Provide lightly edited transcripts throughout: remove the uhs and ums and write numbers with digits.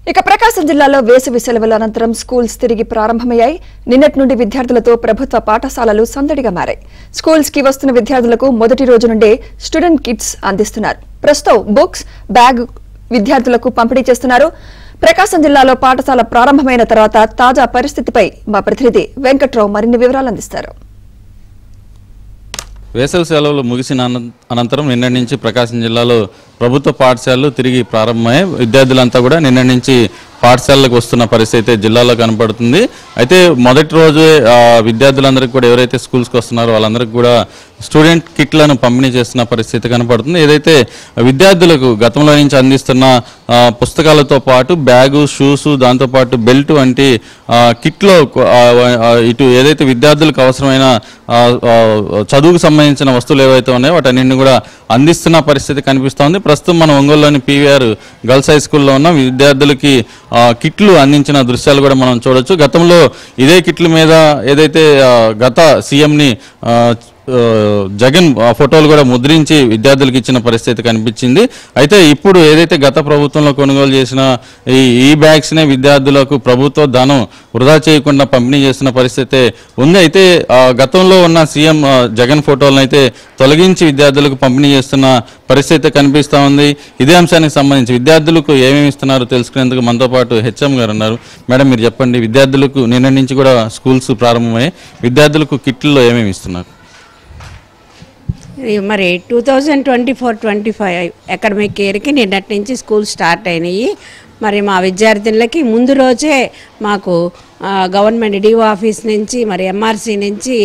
ఇక ప్రకాశం జిల్లాలో వేసవి సెలవుల అనంతరం స్కూల్స్ తిరిగి ప్రారంభమయ్యాయి. నిన్నటి నుండి విద్యార్థులతో ప్రభుత్వ పాఠశాలలు సందడిగా మారాయి. స్కూల్స్ కి వస్తున్న విద్యార్థులకు మొదటి రోజు నుండే స్టూడెంట్ కిట్స్ అందిస్తున్నారు. ప్రస్తుతం బుక్స్, బ్యాగ్ విద్యార్థులకు పంపిణీ చేస్తున్నారు. ప్రకాశం జిల్లాలో పాఠశాల ప్రారంభమైన తర్వాత తాజా పరిస్థితిపై మా ప్రతినిధి వెంకట్రావు మరిన్ని వివరాలు అందిస్తారు. వేసవి సెలవులు ముగిసిన అనంతరం నిన్నటి నుంచి ప్రకాశం జిల్లాలో ప్రభుత్వ పాఠశాలలు తిరిగి ప్రారంభమయ్యాయి. విద్యార్థులంతా కూడా నిన్నటి నుంచి పాఠశాలకు వస్తున్న పరిస్థితి జిల్లాలో కనపడుతుంది. అయితే మొదటి రోజు విద్యార్థులందరికీ కూడా ఎవరైతే స్కూల్స్కి వస్తున్నారో వాళ్ళందరికీ కూడా స్టూడెంట్ కిట్లను పంపిణీ చేస్తున్న పరిస్థితి కనపడుతుంది. ఏదైతే విద్యార్థులకు గతంలో నుంచి అందిస్తున్న పుస్తకాలతో పాటు బ్యాగు, షూసు, దాంతోపాటు బెల్ట్ వంటి కిట్లో ఇటు ఏదైతే విద్యార్థులకు అవసరమైన చదువుకు సంబంధించిన వస్తువులు ఏవైతే ఉన్నాయో వాటన్నింటినీ కూడా అందిస్తున్న పరిస్థితి కనిపిస్తోంది. ప్రస్తుతం మనం ఒంగోలులోని పీవీఆర్ గర్ల్స్ హై స్కూల్లో ఉన్న విద్యార్థులకి కిట్లు అందించిన దృశ్యాలు కూడా మనం చూడొచ్చు. గతంలో ఇదే కిట్ల మీద ఏదైతే గత సీఎంని జగన్ ఫోటోలు కూడా ముద్రించి విద్యార్థులకు ఇచ్చిన పరిస్థితి కనిపించింది. అయితే ఇప్పుడు ఏదైతే గత ప్రభుత్వంలో కొనుగోలు చేసిన ఈ బ్యాగ్స్నే విద్యార్థులకు ప్రభుత్వ ధనం వృధా చేయకుండా పంపిణీ చేస్తున్న పరిస్థితి ఉంది. అయితే గతంలో ఉన్న సీఎం జగన్ ఫోటోలను అయితే తొలగించి విద్యార్థులకు పంపిణీ చేస్తున్న పరిస్థితి కనిపిస్తూ ఉంది. ఇదే అంశానికి సంబంధించి విద్యార్థులకు ఏమేమి ఇస్తున్నారో తెలుసుకునేందుకు మనతో పాటు హెచ్ఎం గారు ఉన్నారు. మేడం, మీరు చెప్పండి, విద్యార్థులకు నిన్న నుంచి కూడా స్కూల్స్ ప్రారంభమయ్యాయి, విద్యార్థులకు కిట్లలో ఏమేమి ఇస్తున్నారు? మరి 2024-25 అకాడమిక్ ఇయర్కి నిన్నటి నుంచి స్కూల్ స్టార్ట్ అయినాయి. మరి మా విద్యార్థులకి ముందు రోజే మాకు గవర్నమెంట్ డిఓ ఆఫీస్ నుంచి మరి ఎంఆర్సీ నుంచి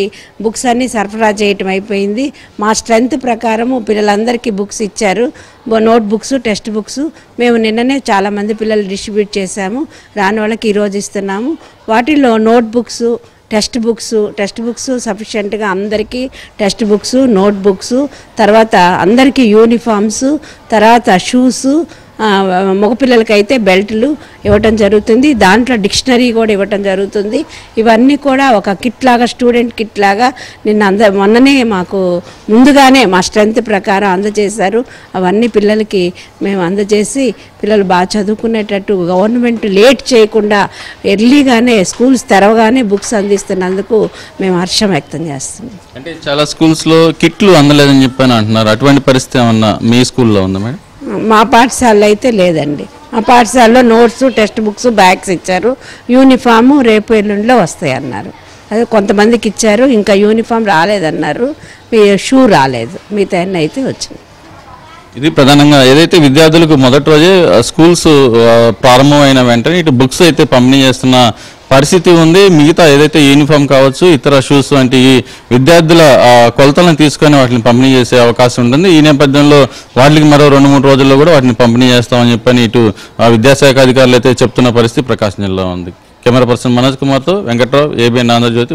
బుక్స్ అన్నీ సరఫరా చేయటం అయిపోయింది. మా స్ట్రెంత్ ప్రకారము పిల్లలందరికీ బుక్స్ ఇచ్చారు. నోట్ బుక్స్, టెక్స్ట్ బుక్స్ మేము నిన్ననే చాలామంది పిల్లలు డిస్ట్రిబ్యూట్ చేశాము. రాని వాళ్ళకి ఈరోజు ఇస్తున్నాము. వాటిల్లో నోట్ బుక్స్, టెక్స్ట్ బుక్స్ సఫిషియెంట్గా అందరికీ టెక్స్ట్ బుక్స్, నోట్ బుక్స్, తర్వాత అందరికీ యూనిఫామ్స్, తర్వాత షూస్, మగపిల్లలకైతే బెల్ట్లు ఇవ్వటం జరుగుతుంది. దాంట్లో డిక్షనరీ కూడా ఇవ్వటం జరుగుతుంది. ఇవన్నీ కూడా ఒక కిట్ లాగా, స్టూడెంట్ కిట్ లాగా మొన్ననే మాకు ముందుగానే మా స్ట్రెంత్ ప్రకారం అందజేశారు. అవన్నీ పిల్లలకి మేము అందజేసి పిల్లలు బాగా చదువుకునేటట్టు గవర్నమెంట్ లేట్ చేయకుండా ఎర్లీగానే స్కూల్స్ తెరవగానే బుక్స్ అందిస్తున్నందుకు మేము హర్షం వ్యక్తం చేస్తున్నాం. అంటే చాలా స్కూల్స్లో కిట్లు అందలేదని చెప్పని అంటున్నారు. అటువంటి పరిస్థితి ఏమన్నా మీ స్కూల్లో ఉందా మేడం? మా పాఠశాలలో అయితే లేదండి. మా పాఠశాలలో నోట్స్, టెక్స్ట్ బుక్స్, బ్యాగ్స్ ఇచ్చారు. యూనిఫాము రేపు ఎల్లుండిలో వస్తాయి అన్నారు. అదే కొంతమందికి ఇచ్చారు, ఇంకా యూనిఫామ్ రాలేదన్నారు, షూ రాలేదు, మిగతా అన్నీ అయితే వచ్చింది. ఇది ప్రధానంగా ఏదైతే విద్యార్థులకు మొదటి రోజే స్కూల్స్ ప్రారంభమైన వెంటనే ఇటు బుక్స్ అయితే పంపిణీ చేస్తున్న పరిస్థితి ఉంది. మిగతా ఏదైతే యూనిఫామ్ కావచ్చు, ఇతర షూస్ వంటి విద్యార్థుల కొలతలను తీసుకొని వాటిని పంపిణీ చేసే అవకాశం ఉంటుంది. ఈ నేపథ్యంలో వాటికి మరో 2-3 రోజుల్లో కూడా వాటిని పంపిణీ చేస్తామని చెప్పని ఇటు విద్యాశాఖ అధికారులు అయితే చెప్తున్న పరిస్థితి ప్రకాశం జిల్లాలో ఉంది. కెమెరా పర్సన్ మనోజ్ కుమార్తో వెంకట్రావు, ఏబిఎన్ ఆంధ్రజ్యోతి.